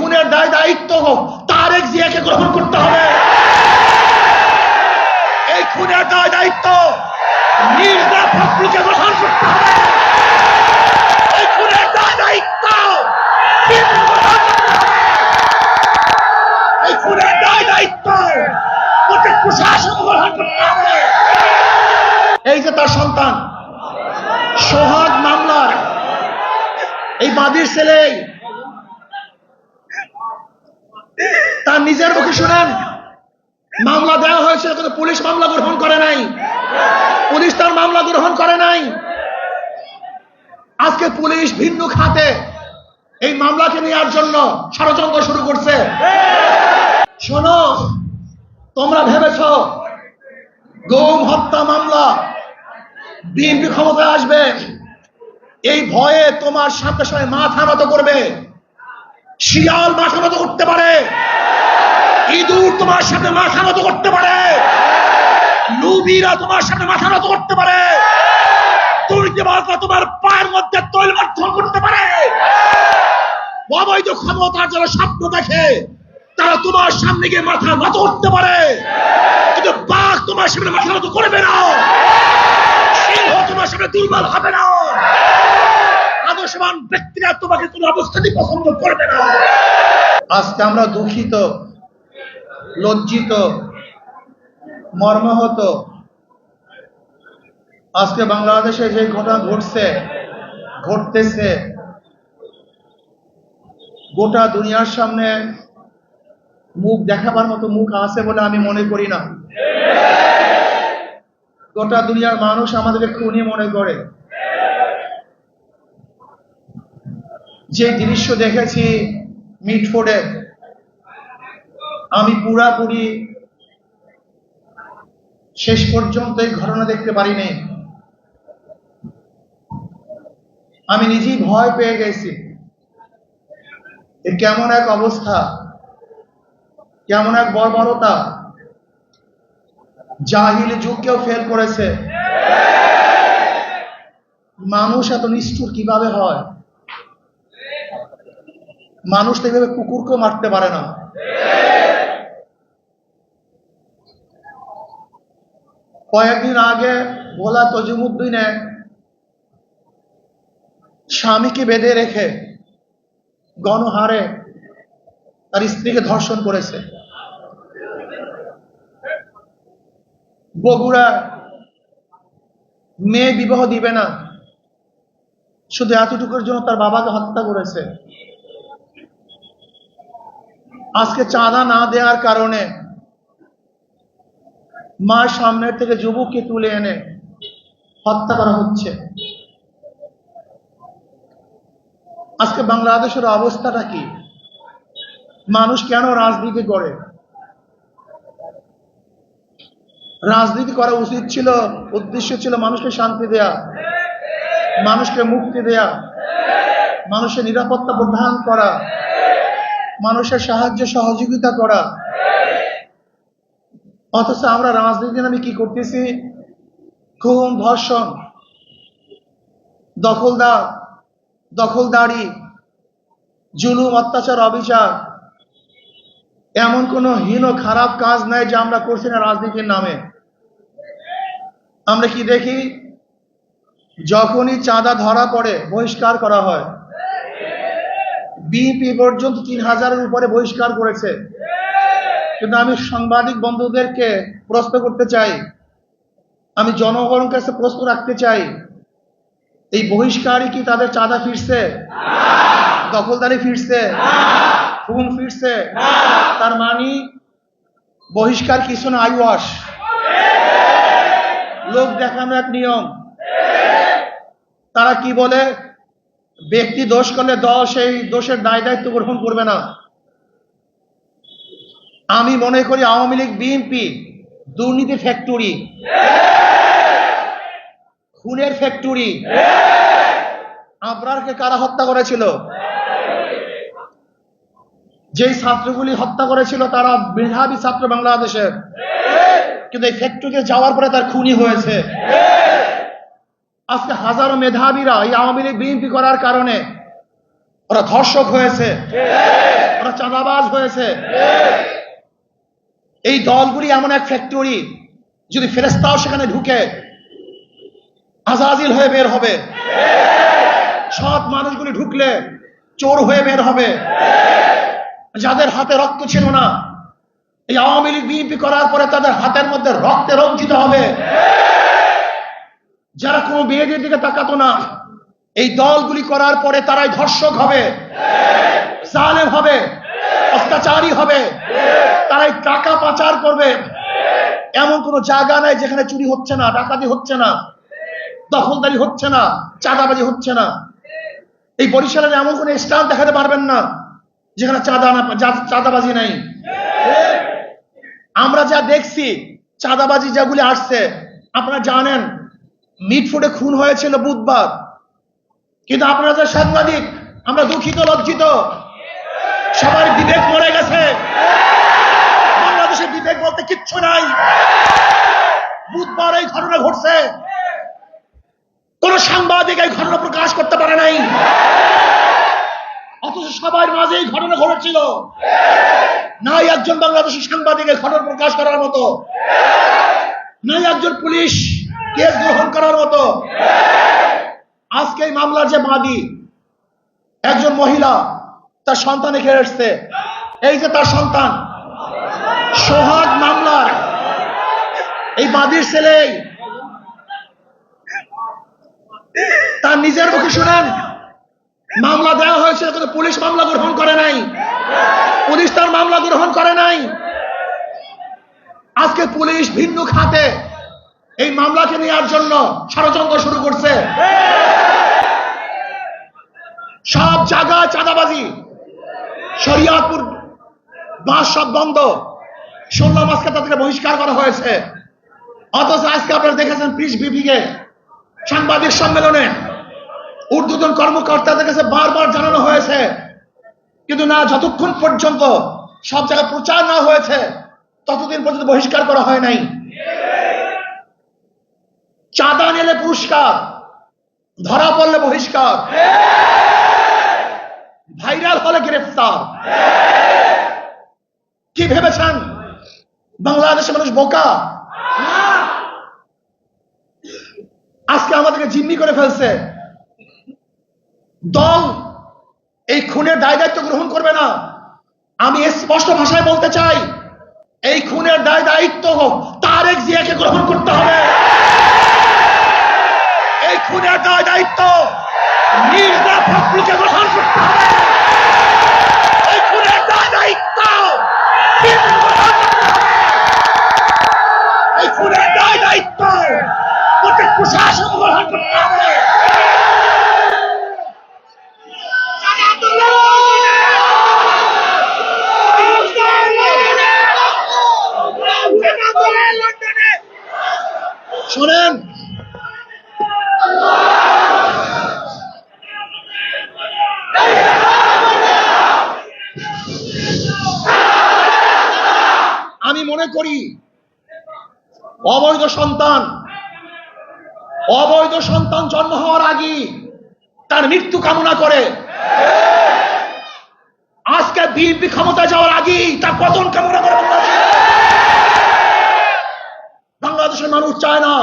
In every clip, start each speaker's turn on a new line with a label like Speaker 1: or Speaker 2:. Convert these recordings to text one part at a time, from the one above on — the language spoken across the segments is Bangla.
Speaker 1: খুনের দায় দায়িত্ব তারেক জিয়াকে গ্রহণ করতে হবে। এই খুনের দায় দায়িত্ব মির্জা ফখরুলকে গ্রহণ করতে হবে। এই খুনের দায় দায়িত্ব এই খুনের দায় দায়িত্ব প্রত্যেক প্রশাসন গ্রহণ করতে হবে। এই যে তার সন্তান সোহাগ মামলার এই বাদীর ছেলে, তার নিজের মুখে শুনেন মামলা দেওয়া হয়েছিল কিন্তু পুলিশ মামলা গ্রহণ করে নাই। পুলিশ তার মামলা গ্রহণ করে নাই। আজকে পুলিশ ভিন্ন খাতে এই মামলাকে নেওয়ার জন্য ষড়যন্ত্র শুরু করছে। শোনো, তোমরা ভেবেছ গুম হত্যা মামলা বিএনপি ক্ষমতায় আসবে, এই ভয়ে তোমার সামনে সবাই মাথা নত করবে। শিয়াল মাথা নত করতে পারে, ইঁদুর তোমার সামনে মাথা নত করতে পারে, লুবিরা তোমার সামনে মাথা নত করতে পারে, দুর্নীতিবাজরা তোমার পায়ের মধ্যে তৈল বর্ধন করতে পারে। অবৈধ ক্ষমতার যারা স্বপ্ন দেখে তারা তোমার সামনে গিয়ে মাথা নত করতে পারে, কিন্তু বাঘ তোমার সামনে মাথা নত করবে না। সিংহ তোমার সামনে দুর্বল হবে না। আদর্শবান ব্যক্তিরা তোমাকে কোনো অবস্থাতেই পছন্দ করবে না। আজকে আমরা দুঃখিত, লজ্জিত, মর্মাহত। আজকে বাংলাদেশে যে ঘটনা ঘটতেছে গোটা দুনিয়ার সামনে মুখ দেখাবার মতো মুখ আছে বলে আমি মনে করি না। গোটা দুনিয়ার মানুষ আমাদেরকে খুনি মনে করে। যে দৃশ্য দেখেছি মিটফোর্ডে, আমি পুরাপুরি শেষ পর্যন্ত এই ঘটনা দেখতে পারিনি। আমি নিজেই ভয় পেয়ে গেছি। কেমন এক অবস্থা, কেমন এক বর্বরতা, জাহিলি যুগকেও ফেল করেছে। মানুষ এত নিষ্ঠুর কিভাবে হয়? মানুষ তো এইভাবে কুকুরকেও মারতে পারে না। কয়েকদিন আগে ভোলা তজিমুদ্দিনে স্বামীকে বেঁধে রেখে গণহারে তার স্ত্রীকে ধর্ষণ করেছে। বগুড়া মেয়ে বিবাহ দিবে না, শুধু এতটুকুর জন্য তার বাবাকে হত্যা করেছে। আজকে চাঁদা না দেওয়ার কারণে মার সামনের থেকে যুবককে তুলে এনে হত্যা করা হচ্ছে। আজকে বাংলাদেশের অবস্থাটা কি? মানুষ কেন রাজনীতি করে? রাজনীতি করা উচিত ছিল, উদ্দেশ্য ছিল মানুষকে শান্তি দেয়া, মানুষকে মুক্তি দেয়া, মানুষের নিরাপত্তা প্রদান করা, মানুষের সাহায্য সহযোগিতা করা। অথচ আমরা রাজনীতি নামে কি করতেছি? খুন, ধর্ষণ, দখলদারি, জুলুম, অত্যাচার, অবিচার। এমন কোন হীন খারাপ কাজ নাই যে আমরা করছি না রাজনীতির নামে। আমরা কি দেখি? যখনই চাঁদা ধরা পড়ে বহিষ্কার করা হয়। বিএনপি পর্যন্ত 3000-এর উপরে বহিষ্কার করেছে। কিন্তু আমি সাংবাদিক বন্ধুদেরকে প্রশ্ন করতে চাই, আমি জনগণের কাছে প্রশ্ন রাখতে চাই, এই বহিষ্কারই কি তাদের চাঁদা ফিরছে? দখলদারি ফিরছে? খুন ফিরছে? তার মানে বহিষ্কার কিছু না, আইওয়াশ, লোক দেখানো এক নিয়ম। তারা কি বলে? ব্যক্তি দোষ করলে দল সেই দোষের দায় দায়িত্ব গ্রহণ করবে না। আমি মনে করি আওয়ামী লীগ, বিএনপি দুর্নীতি ফ্যাক্টরি, খুনের ফ্যাক্টরি। আবরারকে কারা হত্যা করেছিল? যেই ছাত্রগুলি হত্যা করেছিল তারা মেধাবী ছাত্র বাংলাদেশের, কিন্তু এই ফ্যাক্টরিতে যাওয়ার পরে তার খুনি হয়েছে। আজকে হাজারো মেধাবীরা এই আওয়ামী লীগ, বিএনপি করার কারণে ওরা ধর্ষক হয়েছে। ওরা চাঁদাবাজ হয়েছে। এই দলগুলি এমন এক ফ্যাক্টরি, যদি ফেরেশতাও সেখানে ঢুকে আজাজিল হয়ে বের হবে, সৎ মানুষগুলি ঢুকলে চোর হয়ে বের হবে। যাদের হাতে রক্ত ছিল না, এই আওয়ামী লীগ বিএনপি করার পরে তাদের হাতের মধ্যে রক্তে রঞ্জিত হবে। যারা কোনো মেয়েদের দিকে তাকাতো না, এই দলগুলি করার পরে তারাই ধর্ষক হবে, জালেম হবে, অত্যাচারী হবে, তারাই টাকা পাচার করবে। এমন কোন জায়গা নাই যেখানে চুরি হচ্ছে না, ডাকাতি হচ্ছে না, দখলদারি হচ্ছে না, চাঁদাবাজি হচ্ছে না। এই বরিশালের এমন কোন স্থান দেখাতে পারবেন না যেখানে চাঁদাবাজি নাই। আমরা যা দেখছি চাঁদাবাজি যেগুলি আসছে, আপনারা জানেন মিটফুটে খুন হয়েছিল বুধবার, কিন্তু আপনারা যে সাংবাদিক, আমরা দুঃখিত, লজ্জিত, সবার বিবেক মরে গেছে। বাংলাদেশের বিবেক বলতে কিচ্ছু নাই। বুধবার এই ঘটনা ঘটছে, কোন সাংবাদিক এই ঘটনা প্রকাশ করতে পারে নাই, অথচ সবার মাঝে এই ঘটনা ঘটেছিল। নাই একজন বাংলাদেশের সাংবাদিকের ঘটনা প্রকাশ করার মতো, নাই একজন পুলিশ কেস গ্রহণ করার মতো। আজকে এই মামলার যে বাদী, একজন মহিলা, তার সন্তান এখানে এসছে। এই যে তার সন্তান, সোহাগ মামলার এই বাদীর ছেলে, তার নিজের মুখে শুনেন মামলা দেওয়া হয়েছে, কিন্তু পুলিশ মামলা গ্রহণ করে নাই, পুলিশ তার মামলা গ্রহণ করে নাই। আজকে পুলিশ ভিন্ন খাতে এই মামলাকে নেওয়ার জন্য ষড়যন্ত্র শুরু করছে। সব জায়গায় চাঁদাবাজি, শরিয়াতপুর বাস সব বন্ধ, 16 মাসকে তাদেরকে বহিষ্কার করা হয়েছে। অথচ আজকে আপনারা দেখেছেন প্রেস ব্রিফিংয়ে, সাংবাদিক সম্মেলনে ঊর্ধ্বতন কর্মকর্তাদের কাছে বারবার জানানো হয়েছে, কিন্তু না, যতক্ষণ পর্যন্ত সব জায়গায় প্রচার না হয়েছে ততদিন পর্যন্ত বহিষ্কার করা হয় নাই। চাঁদা নিলে পুরস্কার, ধরা পড়লে বহিষ্কার, ভাইরাল হলে গ্রেফতার। কি ভেবেছেন বাংলাদেশের মানুষ বোকা? আজকে আমাদেরকে জিম্মি করে ফেলছে। দল এই খুনের দায় দায়িত্ব গ্রহণ করবে না। আমি স্পষ্ট ভাষায় বলতে চাই, এই খুনের দায় দায়িত্ব তারেক জিয়াকে গ্রহণ করতে হবে। এই খুনের দায় দায়িত্ব মির্জা ফখরুলকে গ্রহণ করতে হবে। এই খুনের দায় দায়িত্ব এই খুনের দায় দায়িত্ব প্রত্যেক প্রশাসন গ্রহণ করতে হবে। শোনেন, আমি মনে করি অবৈধ সন্তান জন্ম হওয়ার আগে তার মৃত্যু কামনা করে। আজকে বিএনপি ক্ষমতা যাওয়ার আগেই তার পতন কামনা করে। বাংলাদেশের মানুষ চায় না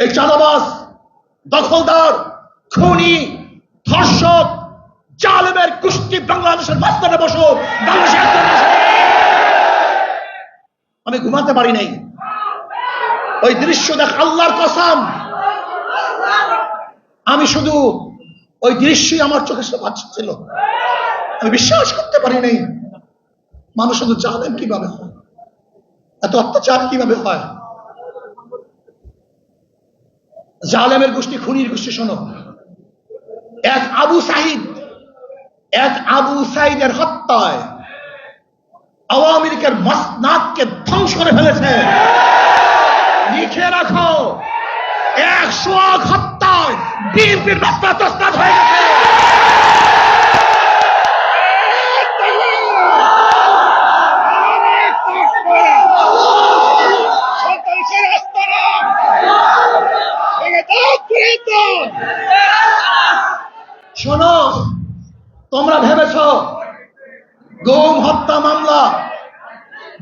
Speaker 1: এই চাঁদাবাজ, দখলদার, খুনি, ধর্ষক, জালেমের কুস্তি বাংলাদেশের মাঝখানে বসো। আমি ঘুমাতে পারি নাই, ওই দৃশ্য দেখ, আল্লাহর কসম, আমি শুধু ওই দৃশ্যই আমার চোখের সামনে ভাসছিল। আমি বিশ্বাস করতে পারি নাই, মানুষ শুধু জালেম কিভাবে হয়, এত অত্যাচার কিভাবে হয়। জালেমের গোষ্ঠী, খুনির গোষ্ঠী। শোনো, এক আবু সাইদের হত্যায় আওয়ামী লীগের মসনাদকে ধ্বংস করে ফেলেছে। লিখে রাখো, 100 হত্যায় বিএনপির রাস্তা তসনাদ হয়ে গেছে। শোনো, তোমরা ভেবেছ গুম হত্যা মামলা,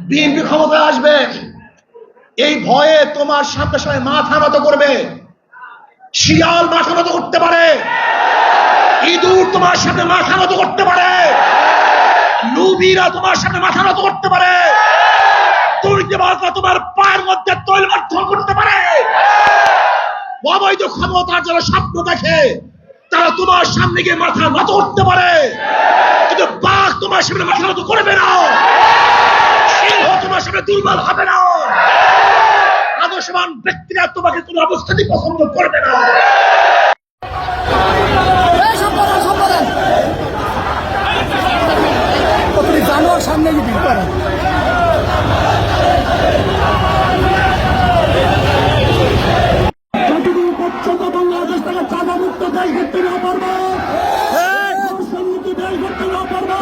Speaker 1: বিএনপি ক্ষমতায় আসবে এই ভয়ে তোমার সামনে সবাই মাথা নত করবে। শিয়াল মাথা নত করতে পারে, ইঁদুর তোমার সামনে মাথা নত করতে পারে, লুবিরা তোমার সামনে মাথা নত করতে পারে, দুর্নীতিবাজরা তোমার পায়ের মধ্যে তৈল মার্থন করতে পারে। অবৈধ ক্ষমতার যারা স্বপ্ন দেখে তারা তোমার সামনে গিয়ে মাথা নত করতে পারে, কিন্তু বাঘ তোমার সামনে মাথা নত করবে না, সিংহ তোমার সামনে দুর্বল হবে না, আদর্শবান ব্যক্তিরা তোমাকে কোনো অবস্থাতেই পছন্দ করবে না।
Speaker 2: জানোয়ার সামনে গিয়ে ভিড় করে বাংলাদেশ থেকে চাঁদা মুক্ত দেশ করতে না পারবো, দেশ করতে না পারবো,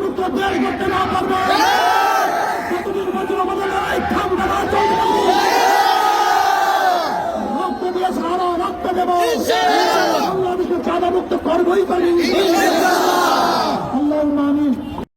Speaker 2: মুক্ত দেশ করতে না পারবো, নির্বাচন আমাদের লড়াই থামবে না, চলবে। রক্ত দিয়ে সারা রক্ত দেবো, বাংলাদেশকে চাঁদা মুক্ত করবোই করি।